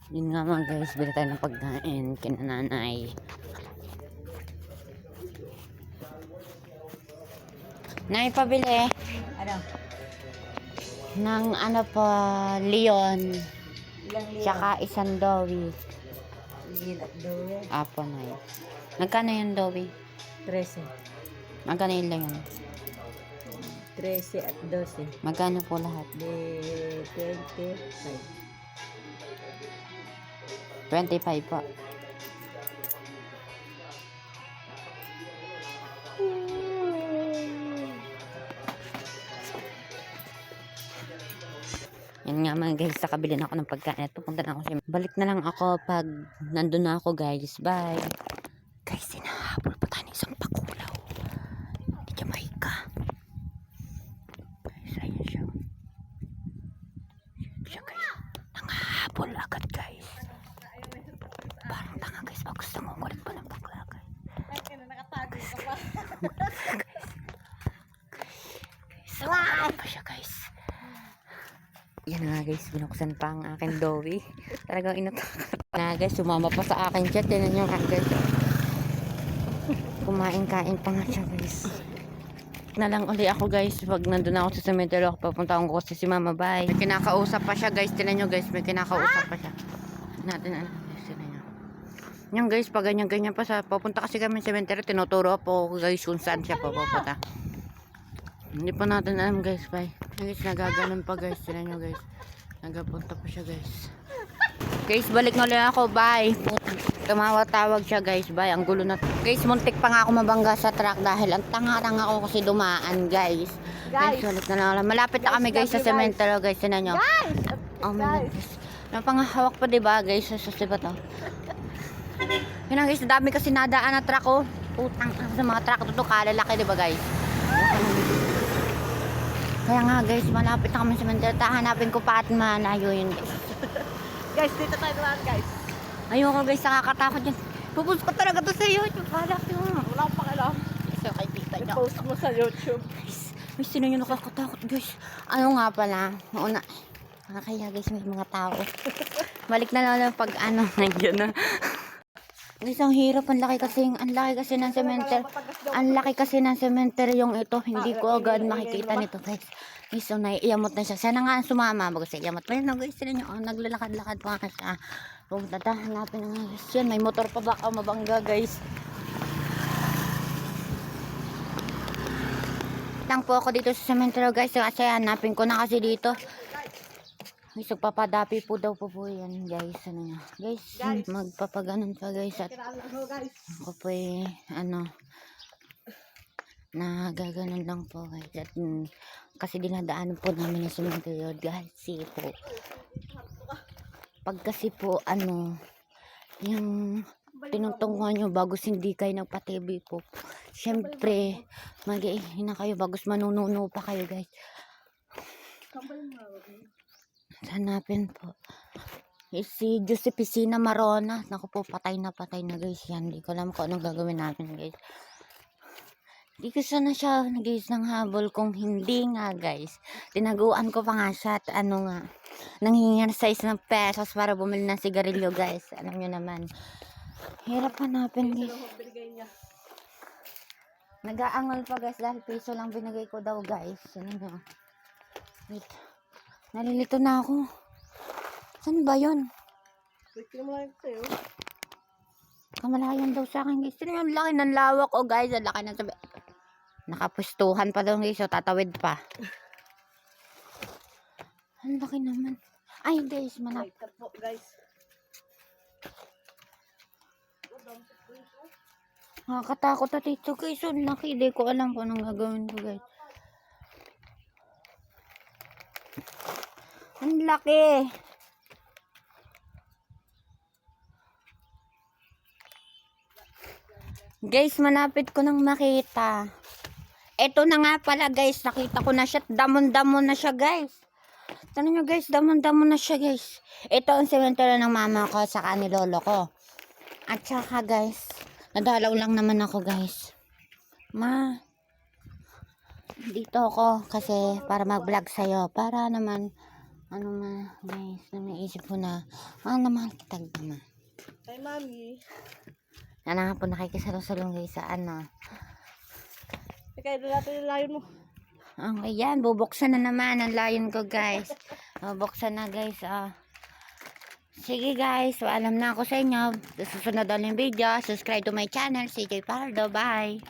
Yun nga mga guys, bili tayo ng pagkain kina nanay. Nay, pabili. Ano? Ng ano pa, Leon. Ilang liyan? Tsaka isang Dowi. Liyan at doye. Apo na yun. Magkano yung Dowi? 13. Magkano yung Leon? 13 at 12. Magkano po lahat? De 25. 25 po. Yan nga mga guys, nakabili na ako ng pagkain. Pupunta na ako siya. Balik na lang ako pag nandun na ako guys. Bye. Guys, sinahabol pa tayo ng isang pakulaw. Di Jamaica. Guys, ayun siya. Ayun siya guys. Nangahabol agad guys. Parang tanga guys. Pag gusto mo, ngulit pa ng bakla guys. Nakatago ka pa. Guys, pa siya guys. Yan nga guys, binuksan pa ang aking Dowi. Talagang inutak na guys, sumama pa sa akin siya. Tinan nyo nga guys. Kumain-kain pa nga siya guys. Na lang uli ako guys. Pag nandun ako sa cemetery, papunta akong kasi si mama. Bye. May kinakausap pa siya guys. Tinan nyo guys, may kinakausap pa siya. Natin ano guys, tinan nyo. Yan guys, pag ganyan-ganyan pa sa papunta kasi kami sa cemetery, tinuturo po guys kung saan siya papunta. Hindi pa natin alam guys, bye. Guys, nagaganon pa guys. Tinan nyo guys. Nagapunta pa siya guys. Guys, balik na lang ako, bye. Tumawag-tawag siya guys, bye. Ang gulo na. Guys, muntik pa nga ako mabangga sa truck dahil ang tanga-tanga ako kasi dumaan guys. Guys, balik na lang. Malapit na kami guys sa cemetery guys. Tinan nyo. Guys! Oh my God guys. Napangahawak pa diba guys sa siba to. Yun ang guys, dami kasi nadaan na truck oh. Putang sa mga truck to kalalaki diba guys. Kaya nga guys, malapit na kami sa cemetery. Hanapin ko pa at malayo yun guys. Guys, dito tayo naman guys. Ayoko guys, nakakatakot yun. Pupus ko talaga to sa YouTube. Halak yun. Wala akong pakialam. So, kay tita niya. I-post mo sa YouTube. Guys, may sino yung nakakatakot guys. Ano nga pala, mauna. Kaya guys, may mga tao. Balik na lang pag ano, nandiyan na. Guys, ang hirap, ang laki kasi ng cemetery. Ang laki kasi ng cemetery yung ito. Hindi ko agad makikita nito guys. Guys, so naiiyamot na siya. Sana nga sumama. Bago sa iyamot. Pero guys, sila nyo, naglalakad-lakad pa nga siya. Kung tatahanapin na nga guys. Yan, may motor pa baka mabangga guys. Lang po ako dito sa cemetery guys. Kasi hanapin ko na kasi dito. Guys, magpapadapi po daw po yan guys. Ano nga. Guys, magpapaganon pa guys. At ako po ano, nagaganon lang po guys. At kasi dinadaanan po namin yung cemetery guys. Kasi po, pag kasi po ano, yung tinutungkuhan nyo bagos hindi kayo nagpa-TV po. Siyempre, mag-iina kayo bagos manununo pa kayo guys. Hanapin po. Si Josephina Marona. Naku po, patay na guys yan. Hindi ko alam kung anong gagawin namin guys. Hindi ko sana siya nag-iis ng habol kung hindi nga guys. Tinaguan ko pa nga siya at ano nga. Nanghingi sa isang pesos para bumili ng sigarilyo guys. Alam nyo naman. Hirap hanapin guys. Nag-aangal pa guys dahil piso lang binigay ko daw guys. Ano nga. Wait. Nalilito na ako. Saan ba yun? Kamalayan daw sa akin guys. Ang laki ng lawak oh guys. Ang laki ng sabi. Nakapustuhan pa daw guys. So tatawid pa. Ang laki naman. Ay guys. Manap. Nakakatakot na dito guys. Ang laki. Hindi ko alam kung anong gagawin ko guys. Ang laki. Guys, malapit ko nang makita. Ito na nga pala guys. Nakita ko na siya. Damon-damon na siya guys. Tanong nyo guys. Damon-damon na siya guys. Ito ang cemetery ng mama ko saka ni lolo ko. At saka guys. Nadalaw lang naman ako guys. Dito ako kasi para mag-vlog sa'yo. Para naman Ano man, guys, naisip ko na, mahal kita naman. Kay mami. Ano nga po, nakikisalong-salong guys sa ano. Kaya doon natin yung layon mo. Okay, yan, bubuksan na naman ang layon ko, guys. Bubuksan na, guys, Sige, guys, alam na ako sa inyo. Susunod ulit yung video. Subscribe to my channel, CJ Pardo. Bye!